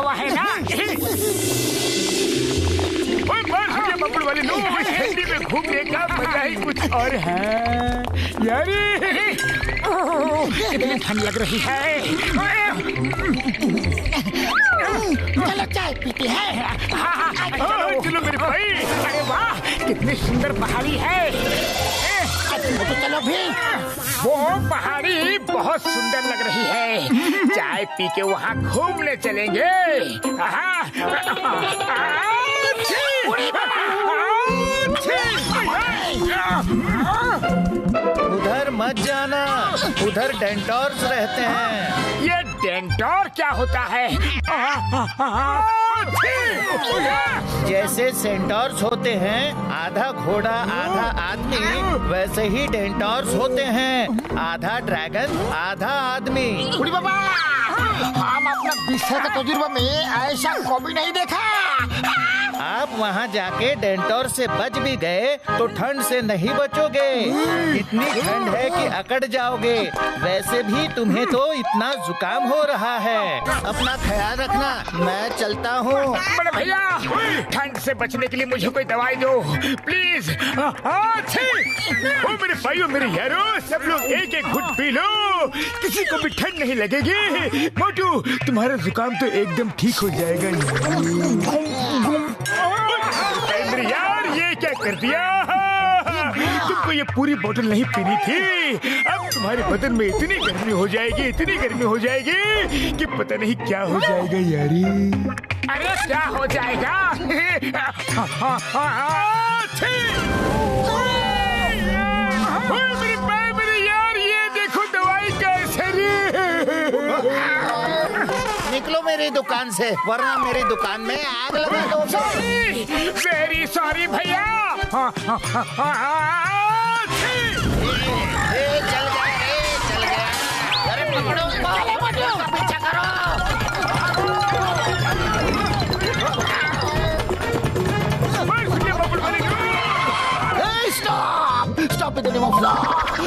हवा है ना। बबल वाले लोग हिंदी में घूमने का मजा ही कुछ और है यार। कितनी ठंड लग रही है। चलो चाय पीते हैं। चलो मेरे भाई। अरे वाह कितनी सुंदर पहाड़ी है। तो चलो भी। वो पहाड़ी बहुत सुंदर लग रही है। चाय पी के वहाँ घूमने चलेंगे। उधर मत जाना, उधर डेंटोर्स रहते हैं। ये डेंटोर क्या होता है? जैसे सेंटोर्स होते हैं आधा घोड़ा आधा आदमी, वैसे ही डेंटोर्स होते हैं आधा ड्रैगन आधा आदमी। बुढ़ी बाबा, हम अपना 20 साल का तजुर्बा में ऐसा कभी नहीं देखा। आप वहाँ जाके डेंटोर से बच भी गए तो ठंड से नहीं बचोगे। इतनी ठंड है कि अकड़ जाओगे। वैसे भी तुम्हें तो इतना जुकाम हो रहा है। अपना ख्याल रखना, मैं चलता हूँ। बड़े भैया ठंड से बचने के लिए मुझे कोई दवाई दो प्लीज। ओ मेरे भाइयों मेरे यारों, सब लोग एक एक घुट पी लो, किसी को भी ठंड नहीं लगेगी। मोटू तुम्हारा जुकाम तो एकदम ठीक हो जाएगा। यार ये क्या कर दिया? तुमको ये पूरी बोतल नहीं पीनी थी। अब तुम्हारे बदन में इतनी गर्मी हो जाएगी, इतनी गर्मी हो जाएगी कि पता नहीं क्या हो जाएगा यारी। अरे क्या हो जाएगा? मेरे यार ये देखो दवाई का असर। निकलो मेरी दुकान से, वरना मेरी दुकान में आग लगा दोगे। वेरी सॉरी भैया। चल गया। अरे पकड़ो उसको, पीछा करो। Stop it name of law.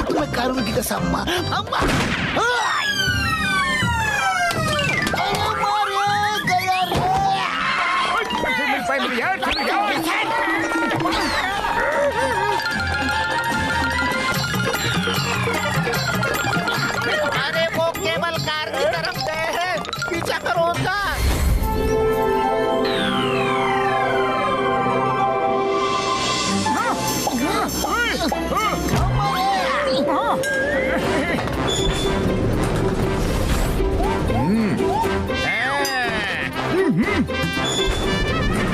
तुम्हें कानून की कसम। अरे वो केबल कार की तरफ गए हैं, पीछा करो उसका।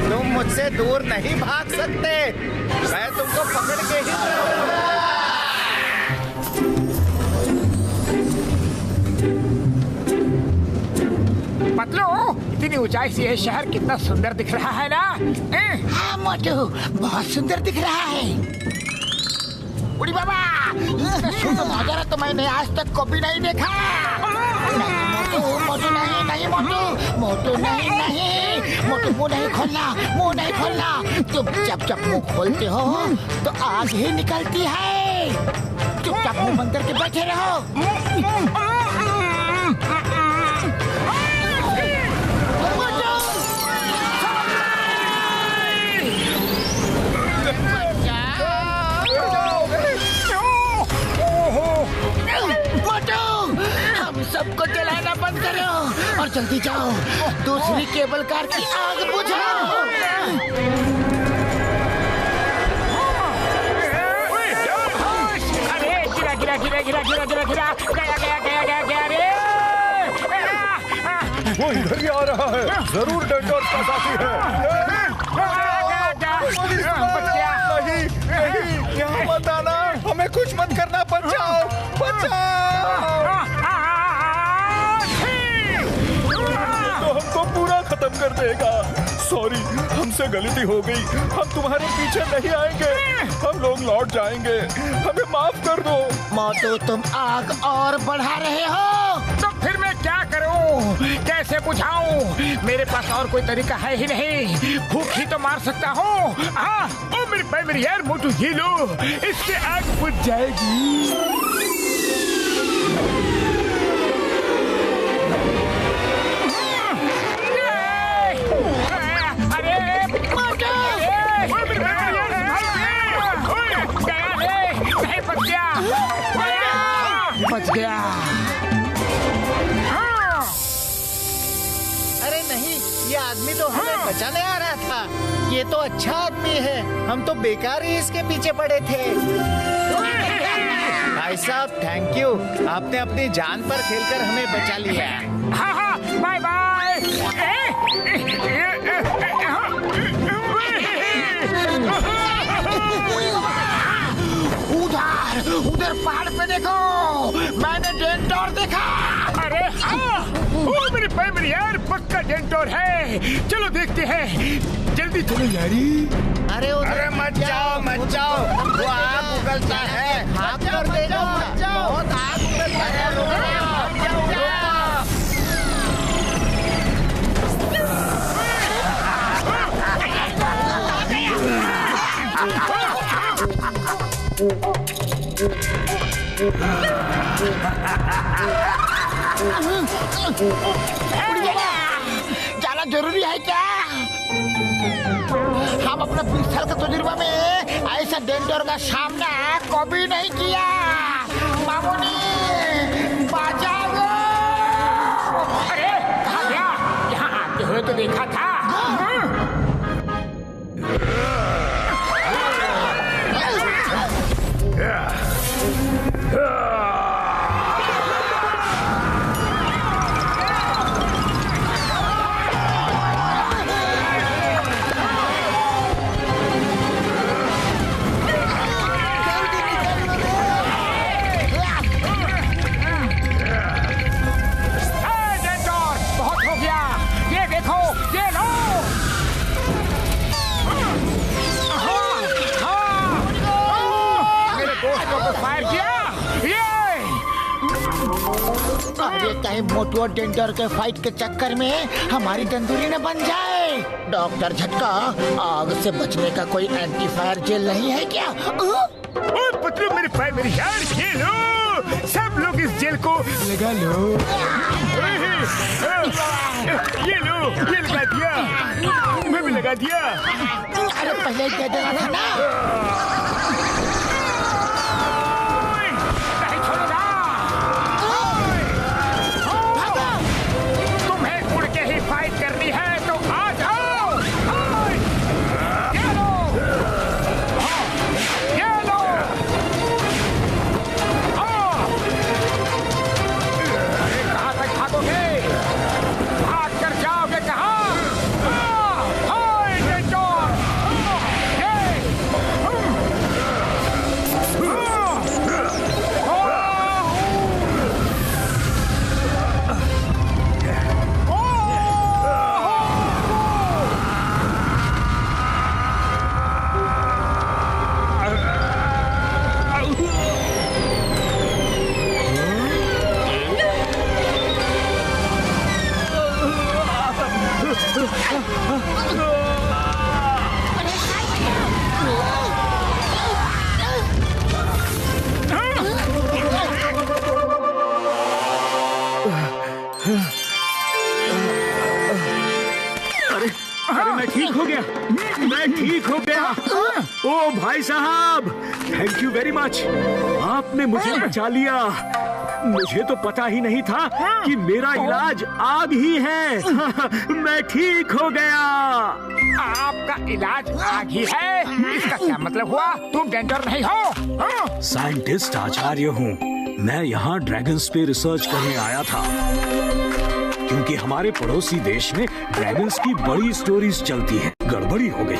तुम मुझसे दूर नहीं भाग सकते, मैं तुमको पकड़ के ही रहूंगा। पतलू इतनी ऊंचाई से ये शहर कितना सुंदर दिख रहा है ना। हाँ मोटू, बहुत सुंदर दिख रहा है। बुढ़ी बाबा, सुंदर नजारा तो मैंने आज तक कभी नहीं देखा। मोटू नहीं मोटू नहीं मोटू, मुँह नहीं खोलना, मुँह नहीं खोलना। तुम जब मुँह खोलते हो तो आग ही निकलती है। चुपचाप मुँह बंद करके बैठे रहो। सबको जलाना बंद करो और जल्दी जाओ, दूसरी केबल कार की आग बुझाओ। अरे गिरा रे। वो इधर ही आ रहा है, जरूर डेंटोर्स का साथी है। नहीं, यहाँ मत आना, हमें कुछ मत करना। बचाओ। तो हमको पूरा खत्म कर देगा। सॉरी, हमसे गलती हो गई, हम तुम्हारे पीछे नहीं आएंगे, हम लोग लौट जाएंगे, हमें माफ कर दो। मोटू तुम आग और बढ़ा रहे हो। तो फिर मैं क्या करूं? कैसे बुझाऊं? मेरे पास और कोई तरीका है ही नहीं। भूख ही तो मार सकता हूँ। ओ मेरे यार मोटू, ये लो, इससे आग बुझ जाएगी। गया। अरे नहीं, ये आदमी तो हमें बचाने आ रहा था। ये तो अच्छा आदमी है, हम तो बेकार ही इसके पीछे पड़े थे। भाई साहब थैंक यू, आपने अपनी जान पर खेलकर हमें बचा लिया। हाँ हाँ, बाय बाय। उधर पहाड़ पे देखो, मैंने डेंटोर देखा। अरे हाँ, ओ मेरे पैर यार, पक्का डेंटोर है। चलो देखते हैं, जल्दी चलो यारी। अरे मत जाओ मत जाओ, वो आग उगलता है, हाथ कर देगा। बहुत आग उगलता है। जाना जरूरी है क्या? हम अपने 20 साल के तजुर्बा में ऐसा डेंटोर का सामना कभी नहीं किया। मामूनी बचाओ। अरे कहाँ गया? यहाँ आते हुए तो देखा था। अरे कहीं मोटू डेंटोर के फाइट के चक्कर में हमारी तंदूरी न बन जाए। डॉक्टर झटका, आग से बचने का कोई एंटीफायर जेल नहीं है क्या? और पतलू मेरे पैर मेरी यार, ये लो, सब लोग इस जेल को लगा लो। ये लो, ये लगा दिया, मैं भी लगा दिया। अरे पहले कह देना था ना। अरे मैं ठीक हो गया, मैं ठीक हो गया। ओ भाई साहब, थैंक यू वेरी मच, आपने मुझे बचा लिया। मुझे तो पता ही नहीं था कि मेरा इलाज आग ही है। मैं ठीक हो गया। आपका इलाज आग ही है? इसका क्या मतलब हुआ? तुम डेंटोर नहीं हो? साइंटिस्ट आचार्य हूँ। मैं यहाँ ड्रैगन्स पे रिसर्च करने आया था, क्योंकि हमारे पड़ोसी देश में ड्रैगन्स की बड़ी स्टोरीज चलती हैं। गड़बड़ी हो गई,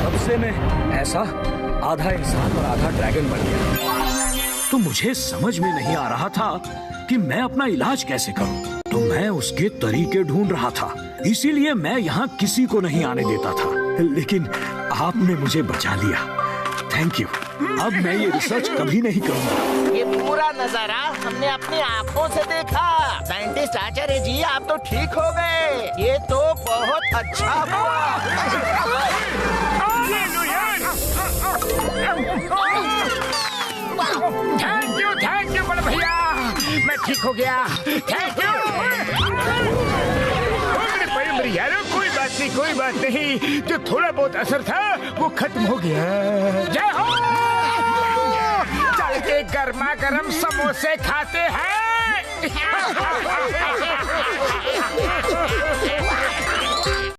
तब से मैं ऐसा आधा इंसान और आधा ड्रैगन बन गया। तो मुझे समझ में नहीं आ रहा था कि मैं अपना इलाज कैसे करूं। तो मैं उसके तरीके ढूंढ रहा था, इसीलिए मैं यहाँ किसी को नहीं आने देता था। लेकिन आपने मुझे बचा लिया, थैंक यू। अब मैं ये रिसर्च कभी नहीं करूँगा। ये पूरा नजारा हमने अपनी आँखों से देखा। साइंटिस्ट आचार्य जी, आप तो ठीक हो गए। ये तो बहुत अच्छा हुआ। थैंक यू बड़े भैया, मैं ठीक हो गया। Thank you. मेरी यारों, कोई बात नहीं, जो थोड़ा बहुत असर था वो खत्म हो गया। जय हो। चल के गर्मा गर्म समोसे खाते हैं।